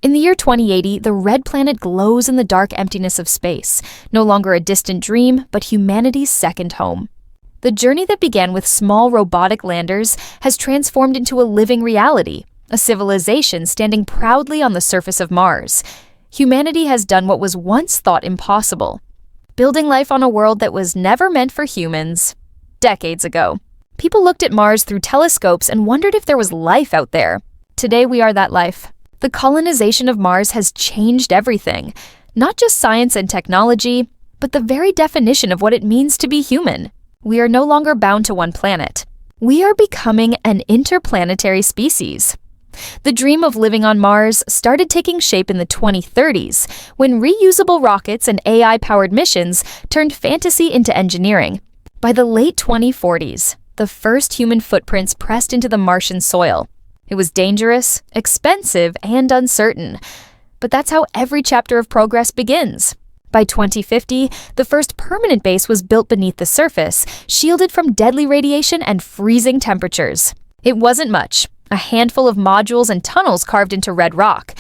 In the year 2080, the red planet glows in the dark emptiness of space, no longer a distant dream, but humanity's second home. The journey that began with small robotic landers has transformed into a living reality, a civilization standing proudly on the surface of Mars. Humanity has done what was once thought impossible, building life on a world that was never meant for humans. Decades ago, people looked at Mars through telescopes and wondered if there was life out there. Today we are that life. The colonization of Mars has changed everything, not just science and technology, but the very definition of what it means to be human. We are no longer bound to one planet. We are becoming an interplanetary species. The dream of living on Mars started taking shape in the 2030s, when reusable rockets and AI-powered missions turned fantasy into engineering. By the late 2040s, the first human footprints pressed into the Martian soil. It was dangerous, expensive, and uncertain. But that's how every chapter of progress begins. By 2050, the first permanent base was built beneath the surface, shielded from deadly radiation and freezing temperatures. It wasn't much, a handful of modules and tunnels carved into red rock.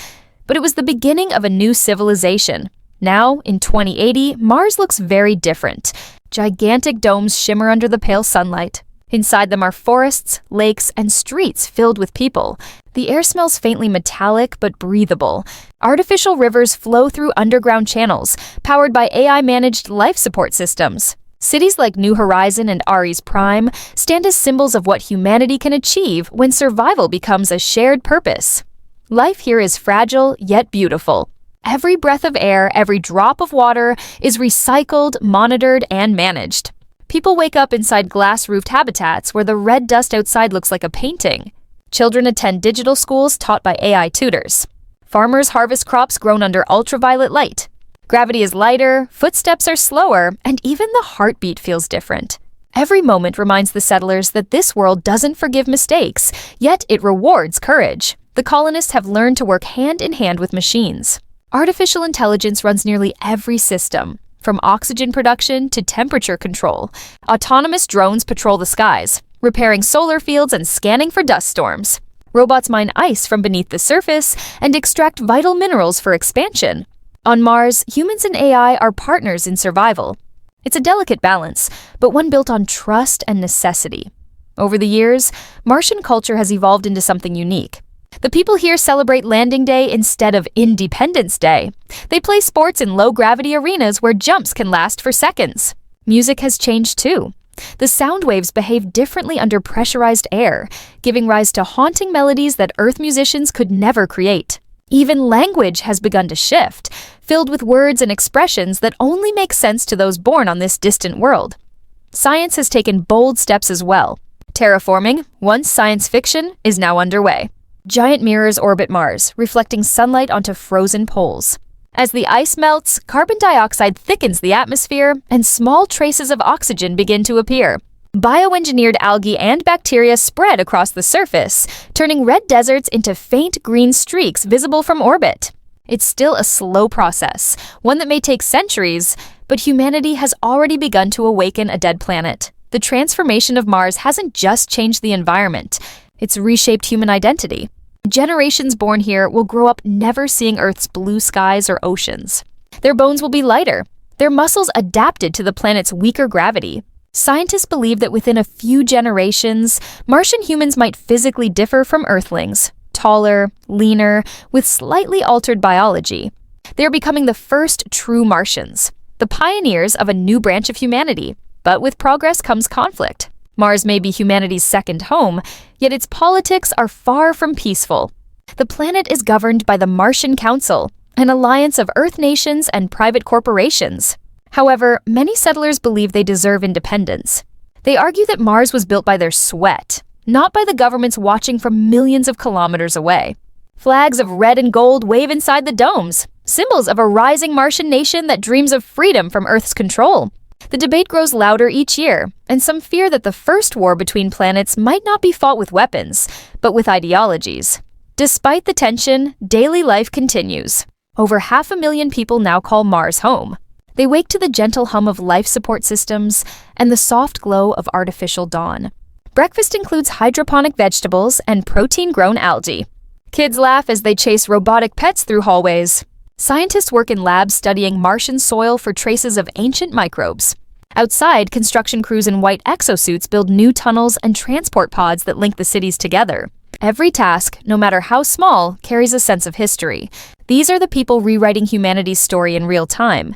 But it was the beginning of a new civilization. Now, in 2080, Mars looks very different. Gigantic domes shimmer under the pale sunlight. Inside them are forests, lakes, and streets filled with people. The air smells faintly metallic but breathable. Artificial rivers flow through underground channels, powered by AI-managed life support systems. Cities like New Horizon and Ares Prime stand as symbols of what humanity can achieve when survival becomes a shared purpose. Life here is fragile yet beautiful. Every breath of air, every drop of water is recycled, monitored, and managed. People wake up inside glass-roofed habitats where the red dust outside looks like a painting. Children attend digital schools taught by AI tutors. Farmers harvest crops grown under ultraviolet light. Gravity is lighter, footsteps are slower, and even the heartbeat feels different. Every moment reminds the settlers that this world doesn't forgive mistakes, yet it rewards courage. The colonists have learned to work hand in hand with machines. Artificial intelligence runs nearly every system, from oxygen production to temperature control. Autonomous drones patrol the skies, repairing solar fields and scanning for dust storms. Robots mine ice from beneath the surface and extract vital minerals for expansion. On Mars, humans and AI are partners in survival. It's a delicate balance, but one built on trust and necessity. Over the years, Martian culture has evolved into something unique. The people here celebrate Landing Day instead of Independence Day. They play sports in low-gravity arenas where jumps can last for seconds. Music has changed too. The sound waves behave differently under pressurized air, giving rise to haunting melodies that Earth musicians could never create. Even language has begun to shift, filled with words and expressions that only make sense to those born on this distant world. Science has taken bold steps as well. Terraforming, once science fiction, is now underway. Giant mirrors orbit Mars, reflecting sunlight onto frozen poles. As the ice melts, carbon dioxide thickens the atmosphere, and small traces of oxygen begin to appear. Bioengineered algae and bacteria spread across the surface, turning red deserts into faint green streaks visible from orbit. It's still a slow process, one that may take centuries, but humanity has already begun to awaken a dead planet. The transformation of Mars hasn't just changed the environment, it's reshaped human identity. Generations born here will grow up never seeing Earth's blue skies or oceans. Their bones will be lighter, their muscles adapted to the planet's weaker gravity. Scientists believe that within a few generations, Martian humans might physically differ from Earthlings, taller, leaner, with slightly altered biology. They're becoming the first true Martians, the pioneers of a new branch of humanity. But with progress comes conflict. Mars may be humanity's second home, yet its politics are far from peaceful. The planet is governed by the Martian Council, an alliance of Earth nations and private corporations. However, many settlers believe they deserve independence. They argue that Mars was built by their sweat, not by the governments watching from millions of kilometers away. Flags of red and gold wave inside the domes, symbols of a rising Martian nation that dreams of freedom from Earth's control. The debate grows louder each year, and some fear that the first war between planets might not be fought with weapons, but with ideologies. Despite the tension, daily life continues. Over 500,000 people now call Mars home. They wake to the gentle hum of life support systems and the soft glow of artificial dawn. Breakfast includes hydroponic vegetables and protein-grown algae. Kids laugh as they chase robotic pets through hallways. Scientists work in labs studying Martian soil for traces of ancient microbes. Outside, construction crews in white exosuits build new tunnels and transport pods that link the cities together. Every task, no matter how small, carries a sense of history. These are the people rewriting humanity's story in real time.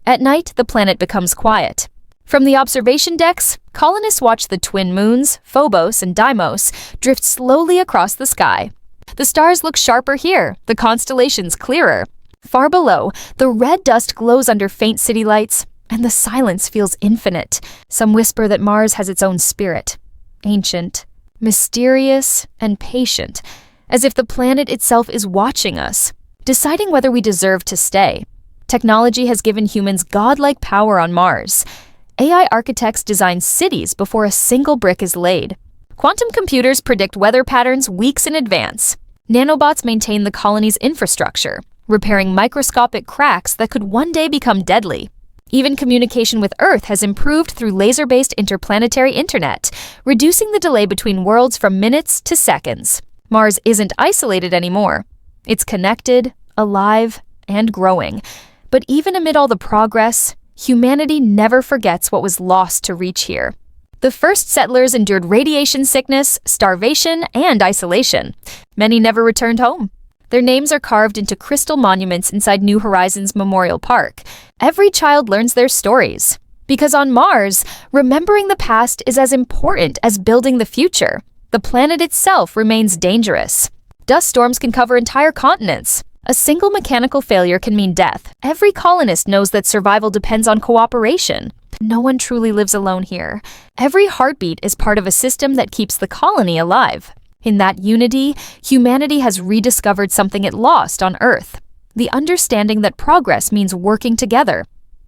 At night, the planet becomes quiet. From the observation decks, colonists watch the twin moons, Phobos and Deimos, drift slowly across the sky. The stars look sharper here, the constellations clearer. Far below, the red dust glows under faint city lights, and the silence feels infinite. Some whisper that Mars has its own spirit, ancient, mysterious, and patient, as if the planet itself is watching us, deciding whether we deserve to stay. Technology has given humans godlike power on Mars. AI architects design cities before a single brick is laid. Quantum computers predict weather patterns weeks in advance. Nanobots maintain the colony's infrastructure, repairing microscopic cracks that could one day become deadly. Even communication with Earth has improved through laser-based interplanetary internet, reducing the delay between worlds from minutes to seconds. Mars isn't isolated anymore. It's connected, alive, and growing. But even amid all the progress, humanity never forgets what was lost to reach here. The first settlers endured radiation sickness, starvation, and isolation. Many never returned home. Their names are carved into crystal monuments inside New Horizons Memorial Park. Every child learns their stories. Because on Mars, remembering the past is as important as building the future. The planet itself remains dangerous. Dust storms can cover entire continents. A single mechanical failure can mean death. Every colonist knows that survival depends on cooperation. No one truly lives alone here. Every heartbeat is part of a system that keeps the colony alive. In that unity, humanity has rediscovered something it lost on Earth, the understanding that progress means working together.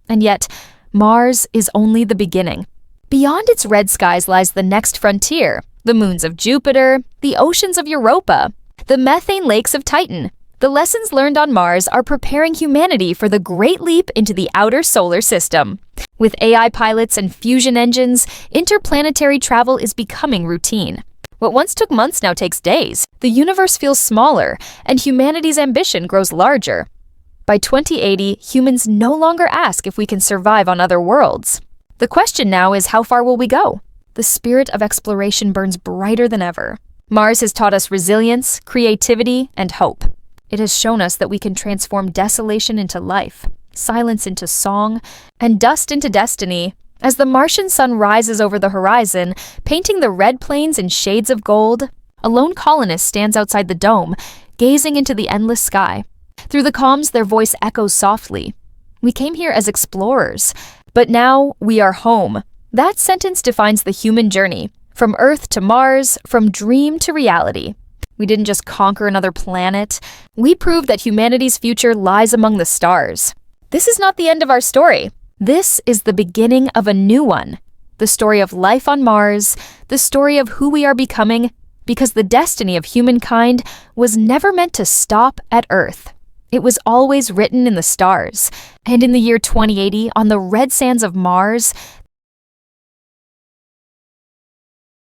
And yet, Mars is only the beginning. Beyond its red skies lies the next frontier, the moons of Jupiter, the oceans of Europa, the methane lakes of Titan. The lessons learned on Mars are preparing humanity for the great leap into the outer solar system. With AI pilots and fusion engines, interplanetary travel is becoming routine. What once took months now takes days. The universe feels smaller, and humanity's ambition grows larger. By 2080, humans no longer ask if we can survive on other worlds. The question now is, how far will we go? The spirit of exploration burns brighter than ever. Mars has taught us resilience, creativity, and hope. It has shown us that we can transform desolation into life, silence into song, and dust into destiny. As the Martian sun rises over the horizon, painting the red plains in shades of gold, a lone colonist stands outside the dome, gazing into the endless sky. Through the comms, their voice echoes softly. We came here as explorers, but now we are home. That sentence defines the human journey, from Earth to Mars, from dream to reality. We didn't just conquer another planet. We proved that humanity's future lies among the stars. This is not the end of our story. This is the beginning of a new one. The story of life on Mars, the story of who we are becoming, because the destiny of humankind was never meant to stop at Earth. It was always written in the stars. And in the year 2080, on the red sands of Mars,